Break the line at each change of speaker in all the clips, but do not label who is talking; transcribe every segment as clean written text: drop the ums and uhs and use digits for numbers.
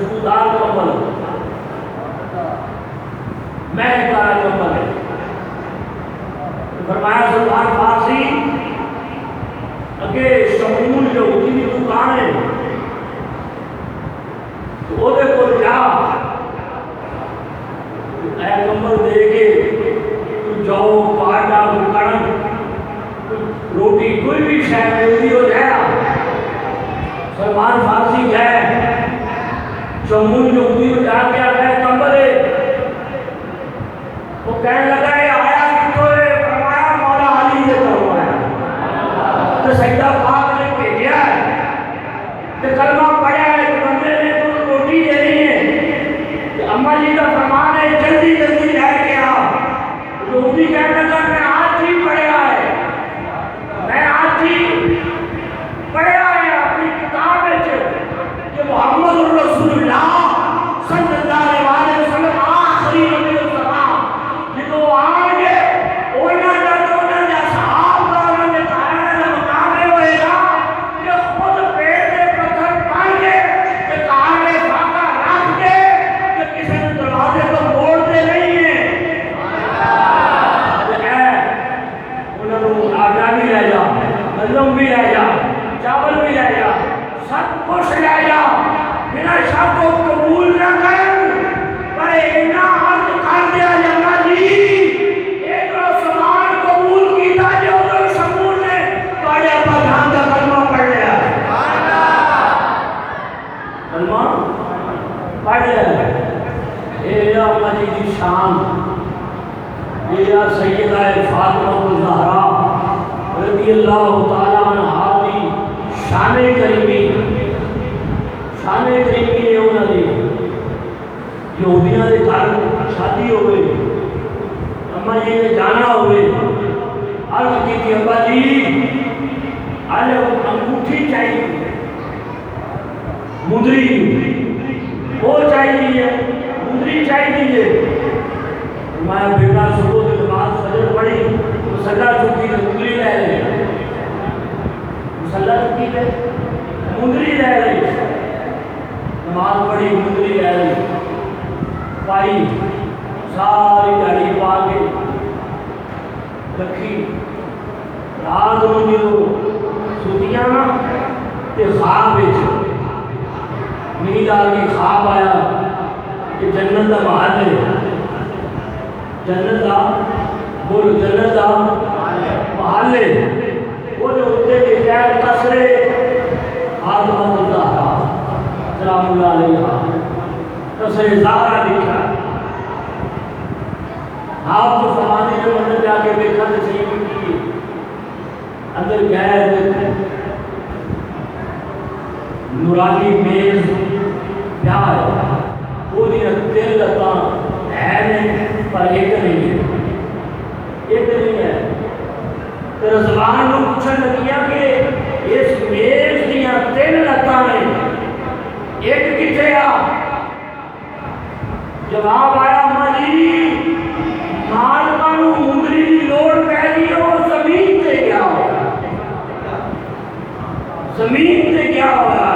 خوشبودار کمبل، مہک والا کمبل ہے۔ فرمایا سلمان فارسی اگے شمول یہودی کی دکان ہے، تو وہ کو جا اے کمبل دے کے جاؤ پاٹا کڑک روٹی کوئی بھی شاید ملتی ہو جائے۔ سلمان فارسی گئے شمول یہودی کو جا کے آگئے کمبل ہے، وہ کہنے لگا ہے آیا کتوں ہے؟ فرمایا مولا علی نے کروایا، تو سیدہ پاک نے بھیجا ہے، تو کلمہ پڑھا ہے، کہ بندے نے تو روٹی دینی ہے، کہ اماں جی کا فرمان ہے جلدی جلدی لے کے آ۔ یہودی کہنے لگا میں آج ہی پڑھا ہے، میں آج ہی پڑھا ہے اپنی کتاب میں کہ محمد رسول اللہ صلی اللہ علیہ وسلم آخری نبی السلام جدو آنگے اونا جاتے اونا جا صحاب داروں نے کہا ہے مقامے ہوئے گا کہ خود پیڑ دے پتھر پائیں گے کہ کہانے فاقہ رکھ دے کہ کسی نے دروازے کو موڑتے نہیں ہیں۔ انہوں نے آگا بھی لے جا، ملم بھی لے جا، چاول بھی لے جا، سب کچھ لے جا، میرا شاہ کو قبول نہ کر، پر اینا عرض کر دیا جانا جی ایک رو سامان قبول کیتا جو ادھر شمول نے پاڑے اپا جان کا کلمہ پڑھ لیا، کلمہ پڑھ لیا۔ اے یا مجید شان، اے یا سیدہ فاطمہ الزہرا رضی اللہ تعالیٰ عنہ دی شان کریمی، شان کریمی ہے انہوں نے یہودیاں دے گھر شادی ہوئے، اماں جی نے جانا ہوئے، عرض کی تھی ابا جی آج انگوٹھی چاہیے، مندری وہ چاہیے، مندری چاہیے۔ میں بیٹا صبح کے بعد فجر پڑھی، مسلح چکی تو مندری لے لے، مسلح چکی ہے مندری لے لے، نماز پڑھی مندری لے لے، پائی ساری گاڑی پا کے رکھی، رات میں جو سوتیاں نا تے خواب نیند آ گئی، خواب آیا کہ جنت کا محل ہے، جنت کا بولو جنت کا محل ہے، وہ جو اتنے لکھا ہے قصر فاطمہ الزہرا سلام اللہ علیہ، قصر زہرا لکھا ہے۔ آپ تو فرمانے کے اندر جا کے دیکھا تو صحیح کی اندر گئے نورانی میز کیا ہے، وہ دن تیل لتا ہے نہیں پر ایک نہیں ہے، ایک نہیں ہے۔ تو رضوان نے پوچھنے لگیا کہ اس میز دیا تین لتا نے ایک کتنے آ؟ جواب آیا مالی مالکانو مندری دی لوڑ پہلی ہو زمین تے کیا ہوا، زمین تے کیا ہوا۔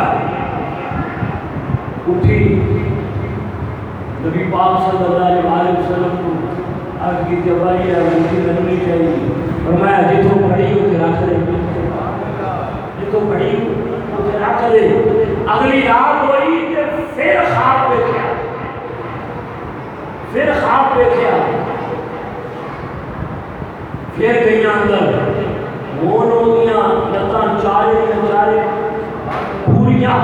اٹھی نبی پاک صلی اللہ علیہ وسلم کو عرض کی جبائی ہے مجھے لگنی چاہیے، فرمایا جتوں پڑھی ہوتے رکھ لے، جتوں پڑھی ہوتے رکھ لے۔ اگلی رات ہوئی کہ پھر خواب دیکھا، پھر خواب دیکھا، پھر گئی اندر مون ہو گیا لتاں چارے چارے پوریاں۔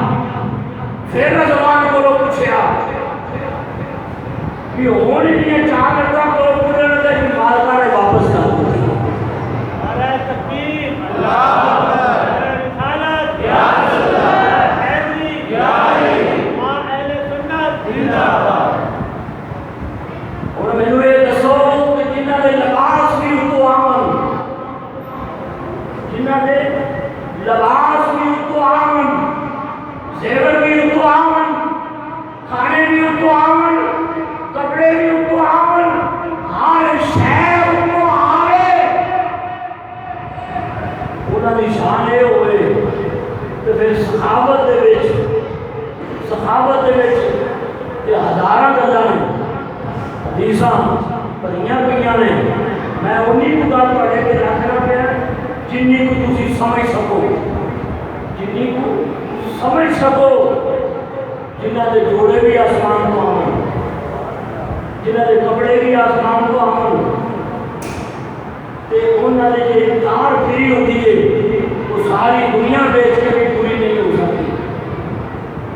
پھر رضوان کو لوگ پوچھا کہ ہونے دیا چار لتاں کو پورے لگا کہ مالکہ نے واپس کر دیا۔ نعرہ تکبیر، اللہ اکبر، رسالت یا رسول اللہ، حیدری یا علی، ماں اہل سنت زندہ باد۔ اور میں نے یہ دسو کہ جنہ دے لباس بھی اتو آمن، جنہ دے لباس بھی اتو آمن، زیور بھی اتو آمن، کھانے بھی اتو آمن، کپڑے بھی اتو آمن، ہر شہر اتو آوے، انہاں دی شان اے ہوئے تو پھر سخاوت دے وچ یہ ہزارہ گلاں حدیثاں بھریاں پہ نے میں انہیں کو گل پڑھے کے رکھنا پیا جنہیں کو تسی سمجھ سکو جنہیں کو سمجھ سکو جنہ دے جوڑے بھی آسمان کو آمن جنہ دے کپڑے بھی آسمان کو آمن تے انہوں نے جو انتہار پھری ہوتی ہے وہ ساری دنیا بیچ کے بھی پوری نہیں ہو سکتی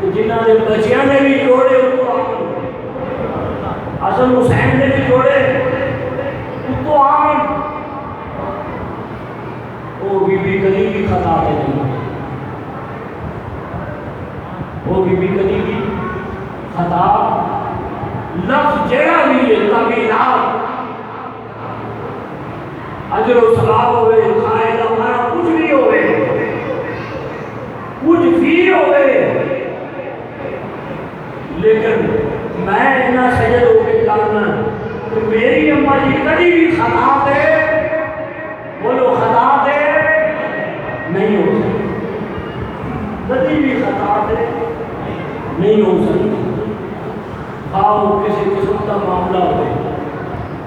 تو جنہ دے بچیاں نے بھی جوڑے ان کو آمن حسن حسین نے بھی جوڑے ان کو آمن وہ بی کدی بھی خطا دے نہیں وہ بی کدی بھی خطا لفظ جڑا بھی ہے طویلات اجر و ثواب ہوئے خائد ہمارا کچھ بھی ہوئے لیکن میں اتنا سجد ہو کے کرنا کہ میری اماں جی کبھی بھی خطا دے بولو خطا دے نہیں ہو سکتی کبھی بھی خطا دے نہیں ہو سکتی خواہ کسی قسم کا معاملہ ہوئے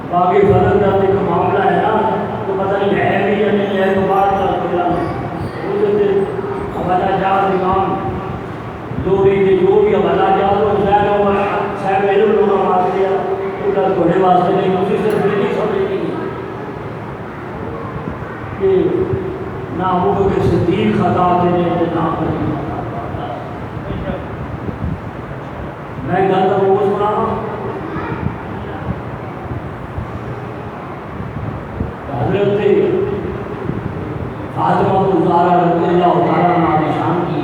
باقی فرد کا ایک معاملہ ہے نا تو پتہ نہیں ہے بھی یا نہیں ہے تو بات کا کلا حوالہ جات امام لوری کے جو بھی حوالہ جات ہو زیادہ ہوا صاحب علم لوگا مات لیا تو کل تھوڑے واسطے نہیں اسی سے نہیں سمجھے گی کہ نہ وہ کہ صدیق خطا دینے نہ کریں میں گل تو وہ سنا حضرت فاطمہ الزہرا رضی اللہ تعالیٰ عنہ نشان کی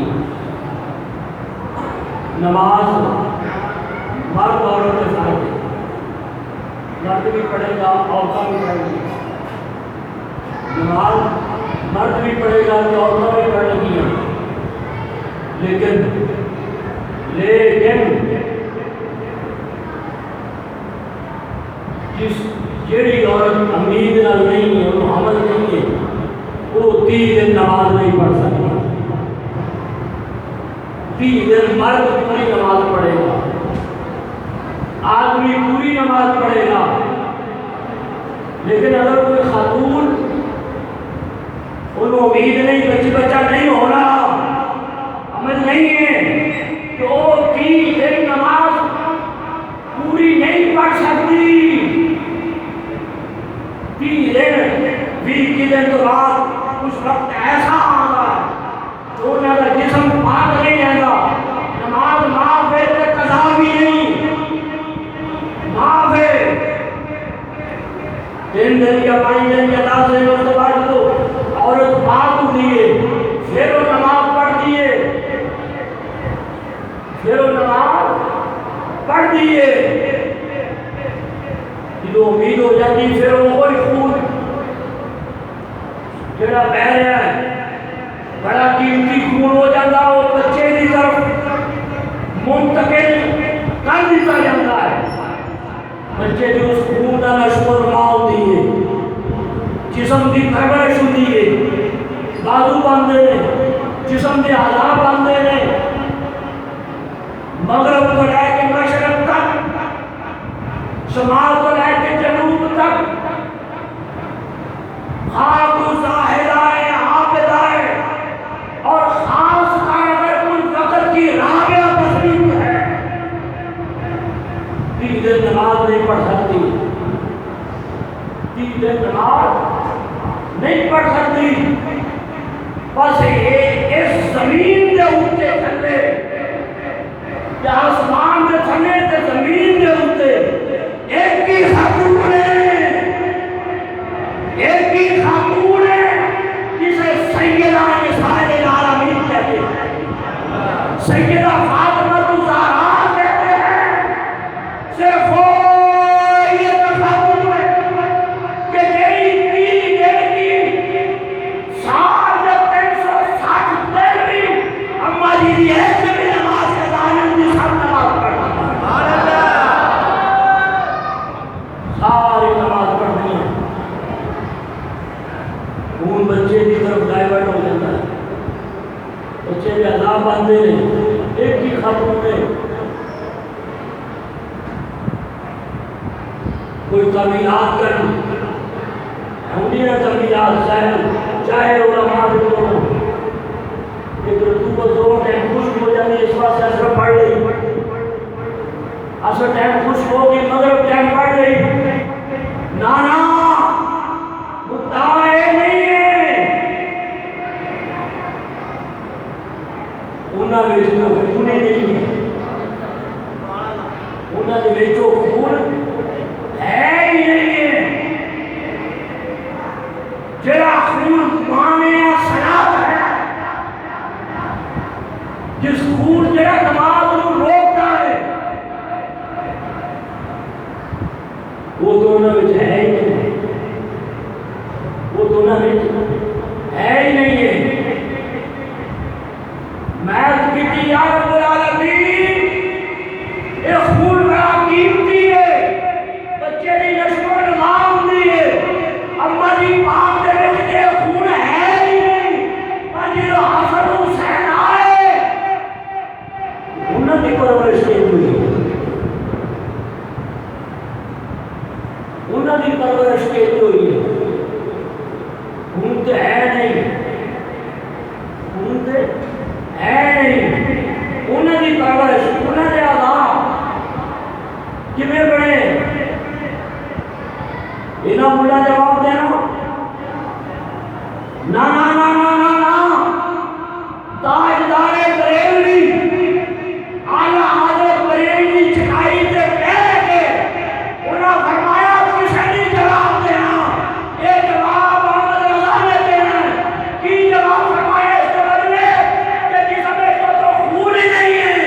نماز مرد عورت کے ساتھ مرد بھی پڑھے گا عورتیں بھی پڑھے گی نماز مرد بھی پڑھے گا کہ عورتیں بھی پڑھے گی لیکن جس جیڑی عورت امید نہ نہیں ہے وہ عمل نہیں ہے وہ 30 دن نماز نہیں پڑھ سکتی 30 دن مرد پوری نماز پڑھے گا آدمی پوری نماز پڑھے گا لیکن اگر کوئی خاتون انہوں امید نہیں بچہ نہیں ہو رہا عمل نہیں ہے تو وہ 30 دن نماز پوری نہیں پڑھ سکتی 30 دن 20 دن تو بعد کچھ وقت ایسا آگا تو انہوں کا جسم پاک نہیں جائے گا نماز معاف ہے تو قضا بھی نہیں معاف ہے 3 دن یا 5 دن یا 10 دن اس کے بعد تو عورت پاک ہوتی ہے پھر وہ نماز پڑھتی ہے پھر وہ نماز پڑھتی ہے جو امید ہو جاتی پھر وہ کوئی خون جڑا بہ رہا ہے بڑا قیمتی خون ہو جاتا وہ بچے کی طرف منتقل کر دیتا جاتا ہے بچے جو اس خون کا نشو و نما ہوتی ہے جسم کی پرورش ہوتی ہے بازو باندھے جسم کے اعضاء باندھے نے مغرب کو لے کے مشرق تک شمال کو لے کے جنوب تک خاک زاہدائے عابدائے اور خاص کر اگر کوئی وقت کی رابعہ تصویر ہے 30 دن نماز نہیں پڑھ سکتی 30 دن نماز نہیں پڑھ سکتی بس اس زمین کے اوپر چلے یا آسمان کے تھلے تے زمین کے اوپر ایک ہی خاتون ہے جسے سیدہ نساء العالمین کہتے ہیں سیدہ فاطمہ الزہرا کہتے ہیں صرف وہ یہ خاتون ہے کہ جیڑی سال جب 360 دن بھی اما جی دی ایک بھی نماز کے دانن دی سب نماز پڑھتا ساری نماز پڑھنی ہے خون بچے کی طرف ڈائیورٹ ہو جاتا ہے بچے کے عذاب باندھے ہیں ایک ہی خاتون کوئی تعمیرات کرنا انہیں تعمیرات چاہے علماء بھی ہو ایک رتو کو زور ٹائم خوش ہو جاتی اس واسطے اثر پڑھ رہی اثر ٹائم خوش ہوگی مغرب ٹائم پڑھ رہی نانا مدعا نہیں ہے انہاں وچ تو خون نہیں ہے انہاں دے وچ خون ہے ہی نہیں ہے جڑا خون مانے سلام ہے جس خون جڑا نماز نو روکتا ہے وہ دونوں وچ ہے ہی نہیں وہ دونوں وچ ہے ہی نہیں ہے میں کہتی یا رب العالمین یہ خون بڑا قیمتی ہے بچے دی نشو و نما دی ہے اما دی پاک دے وچ یہ خون ہے ہی نہیں پر جو حسن حسین آئے انہاں دی پرورش کی ہوئی انہاں دی پرورش کی ہوئی خون تو ہے نہیں خون تو ہے نہیں انہاں دی پرورش انہاں دے آداب کیویں بنے انہاں ملا جواب دینا نا نا نا نا نا نا تاجدار بریلوی اعلیٰ حضرت بریلوی چکائی تے کہہ کے انہاں فرمایا کسے نہیں جواب دینا یہ جواب احمد رضا نے دینا کی جواب فرمایا اس کے بدلے کہ جس میں تو خون ہی نہیں ہے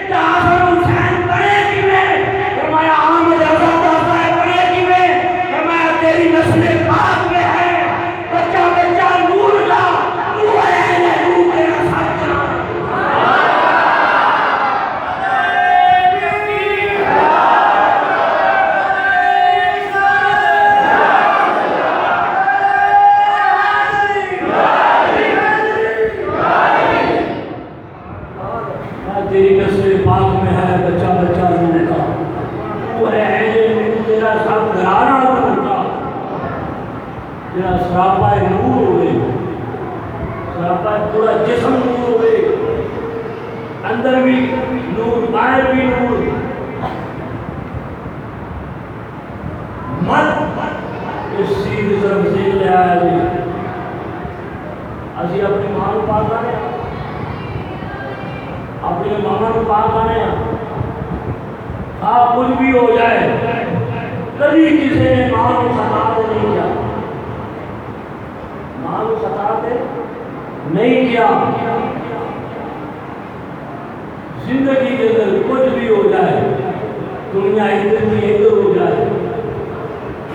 کہ حسن حسین بنے کیویں فرمایا احمد رضا دستا ہے بنے کیویں فرمایا تیری نسل پاک میں ہے بچہ بچہ نور کا نور ہے نور تیرا سچا تیری نسل پاک میں ہے بچہ بچہ نور کا وہ ہے نور تیرا سب گھرانا نور کا تیرا سراپا نور ہوئے سراپا پورا جسم نور ہوئے اندر بھی نور باہر بھی نور مت اس سیدھ طرف سے لے آیا جی اسی اپنی ماں کو پاس آنے اپنے ماما کو پاس آنے آپ کچھ بھی ہو جائے کبھی کسی نے ماں کو خطا نہیں کیا ماں کو خطا نہیں کیا زندگی کے اندر کچھ بھی ہو جائے دنیا ادھر کی ادھر ہو جائے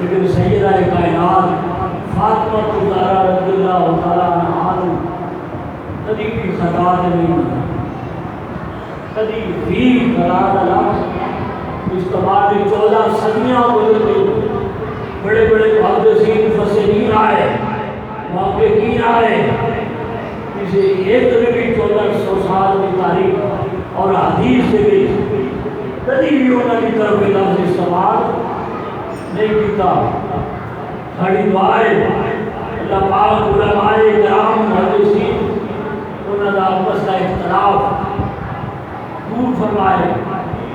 لیکن سیدہ کائنات فاطمہ الزہرا رضی اللہ تعالیٰ عنہا کبھی بھی خطا نہیں کی کبھی بھی خطا لفظ اس کے بعد 14 صدیاں گزر گئی بڑے بڑے محدثین مفسرین آئے محققین آئے کسی ایک نے بھی 1400 سال کی تاریخ اور حدیث سے بھی کبھی بھی انہوں کی طرف لفظ استعمال نہیں کیتا ساری دعائیں اللہ پاک علماء کرام محدثین انہوں نے آپس کا اختلاف دور فرمائے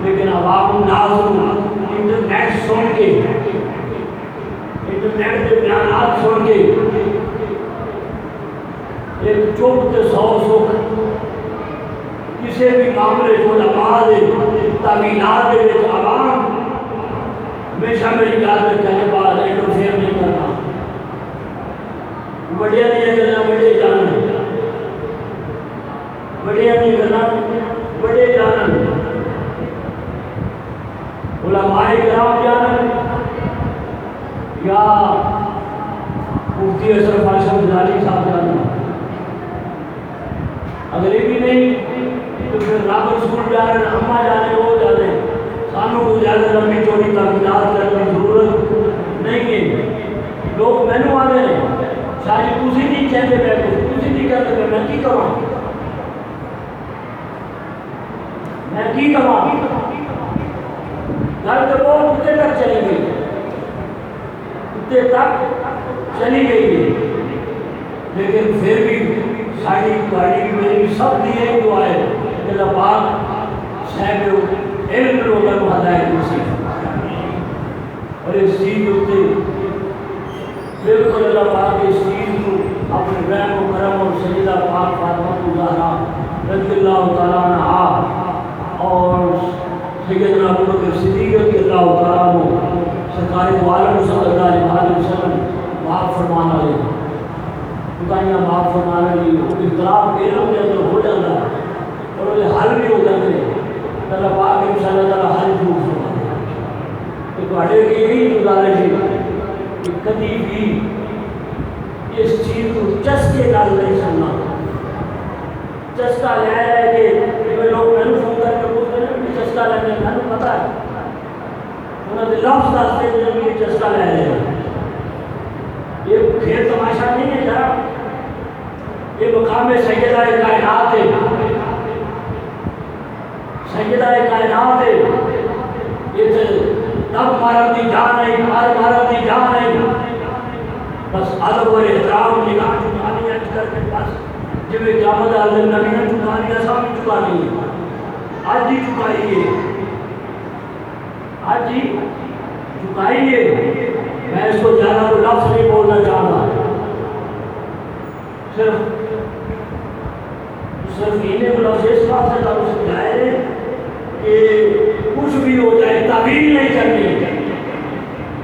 لیکن عوام الناس انٹرنیٹ سن کے انٹرنیٹ کے بیانات سن کے ایک چوک تے 100 کسی بھی معاملے کو لگا دے تعمیرات دے وچ عوام ہمیشہ میری یاد رکھنے بعد انٹرفیئر نہیں کرنا بڑیاں دی گلاں بڑے جانن بڑیاں دی گلاں بڑے جانن علماء کرام جانن یا مفتی اشرف ہاشم غزالی صاحب جانن اگر یہ بھی نہیں تو پھر رابر اسکول جانے اما جانے وہ جانے سانوں کو زیادہ لمبی چوڑی تعمیرات کرنے کی ضرورت نہیں ہے لوگ مینو آ رہے ہیں شاید تسی نہیں چاہتے پہ تسی نہیں کہتے پہ میں کی کروں میں کی کروں گھر تو بہت اتنے تک چلے گئی عہدے تک چلی گئی ہے، لیکن پھر بھی ساری گاڑی میری سب دی یہی دعا ہے کہ اللہ پاک صاحب علم لوگوں کو ہدایت نصیب اور اس چیز ہوتے بالکل اللہ پاک اس چیز کو اپنے رحم و کرم اور سیدہ پاک فاطمہ زہرا رضی اللہ تعالیٰ عنہا اور سیدنا ابو بکر صدیق رضی اللہ تعالیٰ عنہ سرکار دو عالم صلی اللہ علیہ وسلم معاف فرمانا لے خدایاں معاف فرمانا لے اختلاف کے علم کے اندر ہو جاتا ہے اور وہ حل بھی ہو جاتے ہیں اللہ پاک انشاءاللہ تعالیٰ حل ضرور فرمانا کہ تواڈے کی یہی گزارش ہے کہ کبھی بھی اس چیز کو چسکے نال نہیں سننا، چسکا لے کے جب لوگ میں فون کر کے پوچھتے ہیں کہ چسکا لینے میں پتہ ہے انہوں نے لفظ دستے جب یہ چسکا لے لیا یہ کھیل تماشا نہیں ہے ذرا، یہ مقام سیدہ کائنات ہے، سیدہ کائنات ہے، یہ تب مارد دی جان ہے، ہر مارد دی جان ہے، بس ادب اور احترام نگاہ چکانی ہے کر کے بس جب قیامت عالم نبی نے چکانی ہے سب چکانی ہے، آج ہی چکائیے، آج ہی چکائیے، میں اس کو زیادہ کو لفظ نہیں بولنا چاہتا، صرف انہیں کو لفظ اس بات سے تعلق سمجھائے کہ کچھ بھی ہو جائے تعویل نہیں کرنی،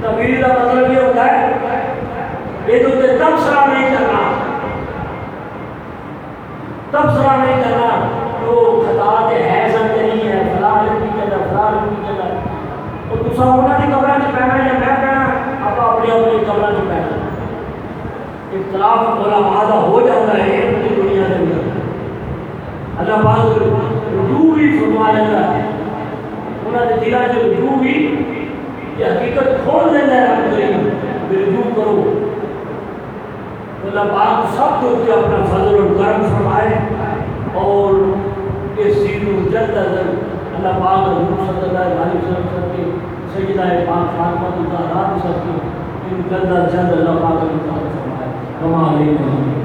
تعویل کا مطلب یہ ہوتا ہے یہ تو تبصرہ نہیں کرنا، تبصرہ نہیں کرنا جو خطا کے ہے سکتے نہیں ہے فلاں لکھی چلا فلاں لکھی چلا اور دوسرا ہونا کی قبران سے پہنا یا میں پہنا آپ اپنی اپنی قبران سے پہنا، اختلاف علماء کا ہو جاتا ہے ان دنیا کے اندر، اللہ پاک رجوع بھی فرما لیتا ہے، انہوں نے دلوں سے رجوع بھی یہ حقیقت کھول دینا ہے رب کریم رجوع کرو، اللہ پاک سب کو کہ اپنا فضل و کرم فرمائے اور اس چیز کو جلد از جلد اللہ پاک حضور صلی اللہ علیہ وسلم کے سیدہ پاک فاطمہ زہرا سب کے جلد از جلد اللہ پاک فرمائے۔